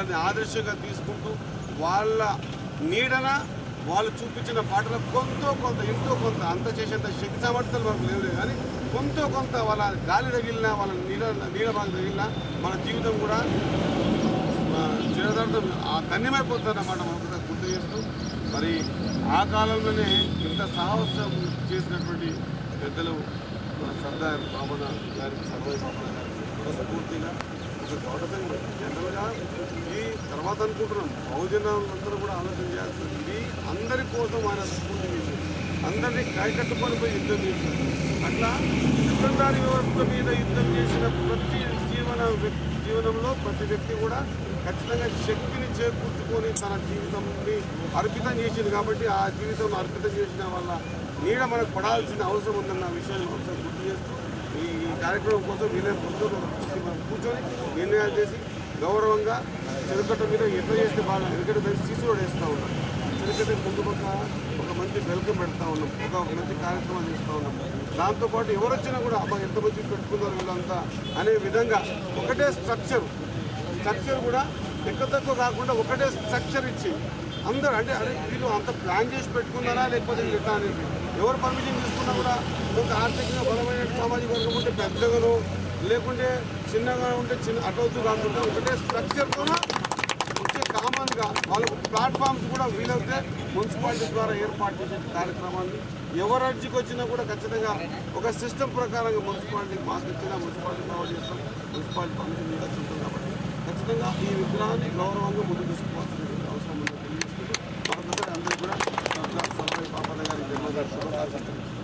వాళ్ళని ఆదర్శంగా తీసుకుంటూ వాళ్ళ నీడన వాళ్ళు చూపించిన పాటలో ఎంతో కొంత అంత చేసేంత శక్తి సామర్థ్యాలు మనకు లేవు కానీ కొంత వాళ్ళ గాలి తగిలినా వాళ్ళ నీడ బాగా తగిలినా మన జీవితం కూడా చిరదార్థం కన్యమైపోతుందన్నమాట మనం గుర్తు చేస్తూ మరి ఆ కాలంలోనే ఇంత సాహసం చేసినటువంటి పెద్దలు సర్దార్ బాబన్న గారికి సర్వై బాబన్న గారికి మనస్ఫూర్తిగా ఒక గౌరవంగా జనరల్గా ఈ తర్వాత అనుకుంటున్నాం బహుజనులందరూ కూడా ఆలోచన చేయాల్సింది ఇది అందరి కోసం ఆయన స్ఫూర్తి చేసింది అందరినీ కాయకట్టుకొని పోయి యుద్ధం చేసింది అట్లా యుద్ధందారి వ్యవస్థ మీద యుద్ధం చేసిన ప్రతి జీవనంలో ప్రతి వ్యక్తి కూడా ఖచ్చితంగా శక్తిని చేకూర్చుకొని తన జీవితాన్ని అర్పితం చేసింది కాబట్టి ఆ జీవితం అర్పితం చేసిన వల్ల నీడ మనకు పడాల్సిన అవసరం ఉందన్న విషయాన్ని ఒకసారి గుర్తు చేస్తూ ఈ కార్యక్రమం కోసం వీళ్ళే కూర్చొని నిర్ణయాలు చేసి గౌరవంగా చెరుకట్ట మీద ఎట్లా చేస్తే బాగా ఎందుకంటే దాన్ని సీసీలో వేస్తూ ఉన్నాం చెరుకట్ట ముందు పక్క ఒక మంచి వెల్కమ్ పెడతా ఉన్నాం ఒక మంచి కార్యక్రమం చేస్తూ ఉన్నాం దాంతోపాటు ఎవరు వచ్చినా కూడా అమ్మ ఎంత మంచి పెట్టుకున్నారు వీళ్ళంతా అనే విధంగా ఒకటే స్ట్రక్చర్ కూడా ఎక్కువ తక్కువ కాకుండా ఒకటే స్ట్రక్చర్ ఇచ్చి అందరూ అంటే వీళ్ళు అంత ప్లాన్ చేసి పెట్టుకున్నారా లేకపోతే ఎట్లా అనేది ఎవరు పర్మిషన్ తీసుకున్నా కూడా కొంత ఆర్థికంగా బలమైన సామాజిక వర్గం ఉంటే పెద్దగానో లేకుంటే చిన్నగా ఉంటే అటవుతూ కాకుండా ఒకటే స్ట్రక్చర్తోనూ వచ్చే కామన్గా వాళ్ళకు ప్లాట్ఫామ్స్ కూడా వీలైతే మున్సిపాలిటీ ద్వారా ఏర్పాటు చేసే కార్యక్రమాన్ని ఎవరు అర్జీకి వచ్చినా కూడా ఖచ్చితంగా ఒక సిస్టమ్ ప్రకారంగా మున్సిపాలిటీకి మాకు ఇచ్చినా మున్సిపాలిటీ ప్రొవైడ్ చేస్తాం మున్సిపాలిటీ పర్మిషన్ మీద ఉంటుంది కాబట్టి ఖచ్చితంగా ఈ విగ్రహాన్ని గౌరవంగా ముందు తీసుకోవాల్సిన అవసరం ఉందని తెలియజేస్తూ మరొకసారి అందరికీ కూడా సర్దార్ సర్వై బాపన్న గారి జన్మదిన శుభాకాంక్షలు.